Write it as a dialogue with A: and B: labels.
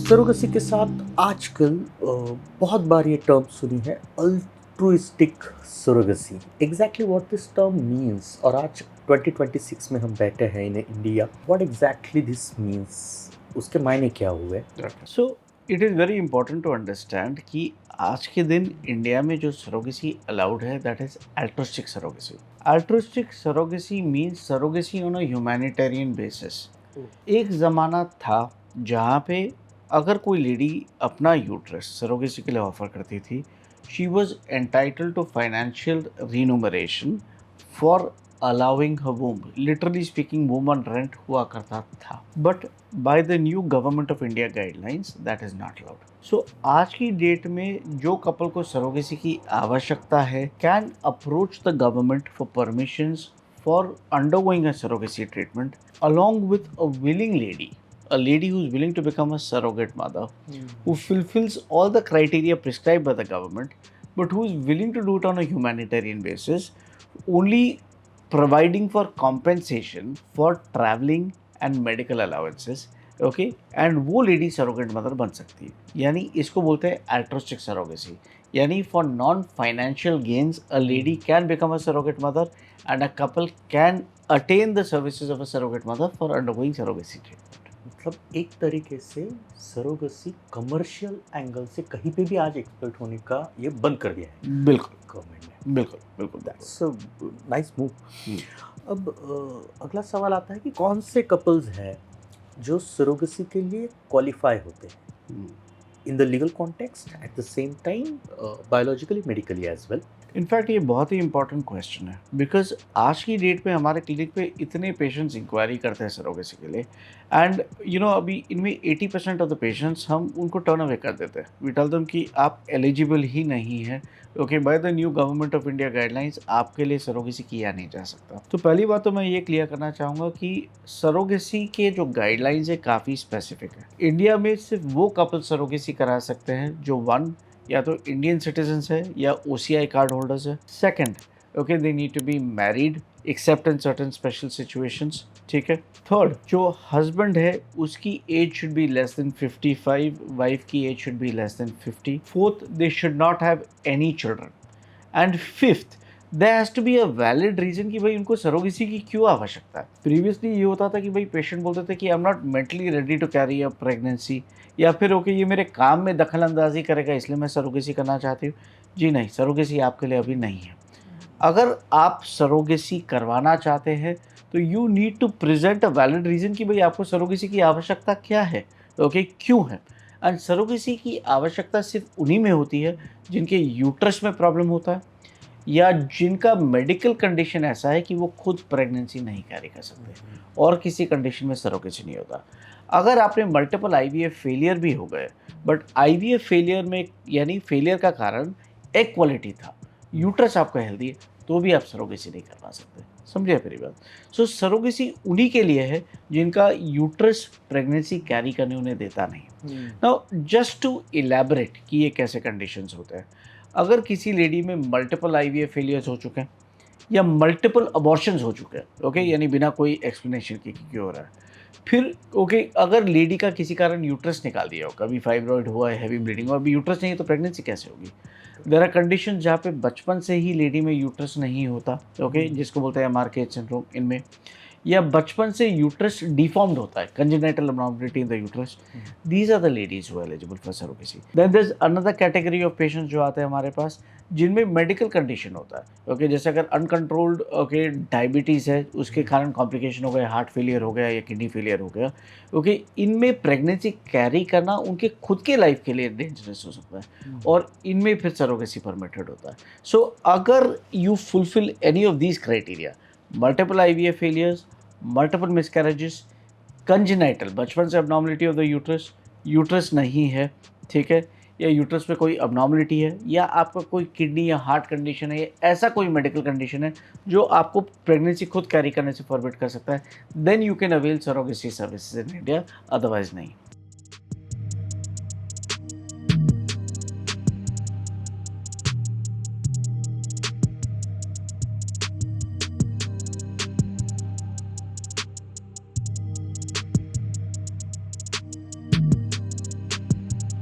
A: Surrogacy के साथ आजकल बहुत बार ये टर्म सुनी है altruistic surrogacy. Exactly what this term means और आज 2026 में हम बैठे हैं in India, what exactly this means, उसके मायने क्या हुए?
B: So it is very important to understand कि आज के दिन इंडिया में जो सरोगेसी अलाउड है that is altruistic surrogacy. Altruistic surrogacy means surrogacy on a humanitarian basis. एक ज़माना था जहाँ पे अगर कोई लेडी अपना यूट्रस सरोगेसी के लिए ऑफर करती थी, she was entitled to financial renumeration for allowing her womb, literally speaking woman rent हुआ करता था, but by the new government of India guidelines that is not allowed. So आज की डेट में जो कपल को सरोगेसी की आवश्यकता है can approach the government for permissions for undergoing a surrogacy treatment along with a willing lady, a lady who is willing to become a surrogate mother, who fulfills all the criteria prescribed by the government, but who is willing to do it on a humanitarian basis, only providing for compensation for traveling and medical allowances. Okay, and वो lady surrogate mother बन सकती है, यानी इसको बोलते हैं altruistic surrogacy. यानी for non financial gains a lady can become a surrogate mother and a couple can attain the services of a surrogate mother for undergoing surrogacy treatment.
A: मतलब एक तरीके से सरोगेसी कमर्शियल एंगल से कहीं पे भी आज एक्सप्लॉइट होने का ये बंद कर दिया है
B: बिल्कुल
A: गवर्नमेंट ने।
B: बिल्कुल बिल्कुल बिल्कुल।
A: That's nice move.
B: हम्म,
A: अब अगला सवाल आता है कि कौन से कपल्स हैं जो सरोगेसी के लिए क्वालिफाई होते हैं
B: hmm.
A: In the legal context at the same time biologically medically as well.
B: In fact ये बहुत ही इंपॉर्टेंट क्वेश्चन है, बिकॉज आज की डेट में हमारे क्लिनिक पे इतने पेशेंट्स इंक्वायरी करते हैं सरोगेसी के लिए, एंड अभी इनमें 80% ऑफ द पेशेंट्स हम उनको टर्न अवे कर देते हैं। वी टेल देम कि आप एलिजिबल ही नहीं है, okay, bye the new government of India guidelines आपके लिए सरोगेसी किया नहीं जा सकता। तो पहली बात तो मैं ये क्लियर करना चाहूँगा कि सरोगेसी के जो गाइडलाइंस है काफ़ी स्पेसिफिक है। इंडिया में सिर्फ वो कपल सरोगेसी करा सकते हैं जो वन या तो इंडियन सिटीजन्स है या ओसीआई कार्ड होल्डर्स है। Second, okay, they need to be married except in certain special situations, ठीक है। थर्ड, जो हस्बैंड है उसकी age should be less than 55, wife की age should be less than 50। Fourth, they should not have any children. And fifth, there has to be a valid reason कि भाई उनको surrogacy की क्यों आवश्यकता है। प्रीवियसली ये होता था कि भाई पेशेंट बोलते थे कि I am not mentally ready to carry a pregnancy, या फिर ओके ये मेरे काम में दखल अंदाजी करेगा इसलिए मैं सरोगेसी करना चाहती हूँ। जी नहीं, सरोगेसी आपके लिए अभी नहीं है। अगर आप सरोगेसी करवाना चाहते हैं तो you need to present a valid reason कि भाई आपको सरोगेसी की आवश्यकता क्या है, ओके, क्यों है। एंड सरोगेसी की आवश्यकता सिर्फ उन्हीं में होती है जिनके यूट्रस में प्रॉब्लम होता है या जिनका मेडिकल कंडीशन ऐसा है कि वो खुद प्रेगनेंसी नहीं कैरी कर सकते, और किसी कंडीशन में सरोगेसी नहीं होता। अगर आपने मल्टीपल आईवीएफ फेलियर भी हो गए, बट आईवीएफ फेलियर में यानी फेलियर का कारण एग क्वालिटी था, यूट्रस आपका हेल्दी है, तो भी आप सरोगेसी नहीं करवा सकते। समझिए मेरी बात। सो सरोगेसी उन्हीं के लिए है जिनका यूट्रस प्रेगनेंसी कैरी करने उन्हें देता नहीं। नाउ जस्ट टू इलैबोरेट कि ये कैसे कंडीशंस होते हैं, अगर किसी लेडी में मल्टीपल आईवीएफ फेलियर्स हो चुके हैं या मल्टीपल अबॉर्शंस हो चुके हैं, ओके, यानी बिना कोई एक्सप्लेनेशन के कि क्यों हो रहा है, फिर ओके, अगर लेडी का किसी कारण यूट्रस निकाल दिया हो, कभी फाइब्रॉइड हुआ है, हैवी ब्लीडिंग हुआ, अभी यूट्रस नहीं है तो प्रेगनेंसी कैसे होगी। देर आर कंडीशन जहाँ पे बचपन से ही लेडी में यूट्रस नहीं होता, ओके, जिसको बोलते हैं एमआरकेएच सिंड्रोम इनमें, या बचपन से यूट्रस डिफॉर्म्ड होता है, congenital abnormality in the uterus, these are the ladies who eligible for surrogacy. Then there is another category of patients जो आते हैं हमारे पास जिनमें मेडिकल कंडीशन होता है, ओके, जैसे अगर अनकंट्रोल्ड ओके डायबिटीज़ है, उसके कारण कॉम्प्लिकेशन हो गया, हार्ट फेलियर हो गया या किडनी फेलियर हो गया, ओके, इनमें प्रेगनेंसी कैरी करना उनके खुद के लाइफ के लिए डेंजरस हो सकता है, और इनमें फिर सरोगेसी परमिटेड होता है। सो अगर you fulfil any of these criteria, multiple IVF failures, multiple miscarriages, congenital बचपन से abnormality of the uterus, uterus नहीं है, ठीक है, या यूट्रस में कोई अबनॉर्मलिटी है, या आपका कोई किडनी या हार्ट कंडीशन है, या ऐसा कोई मेडिकल कंडीशन है जो आपको प्रेगनेंसी खुद कैरी करने से फॉरबिट कर सकता है, then you can avail surrogacy services in India, otherwise नहीं।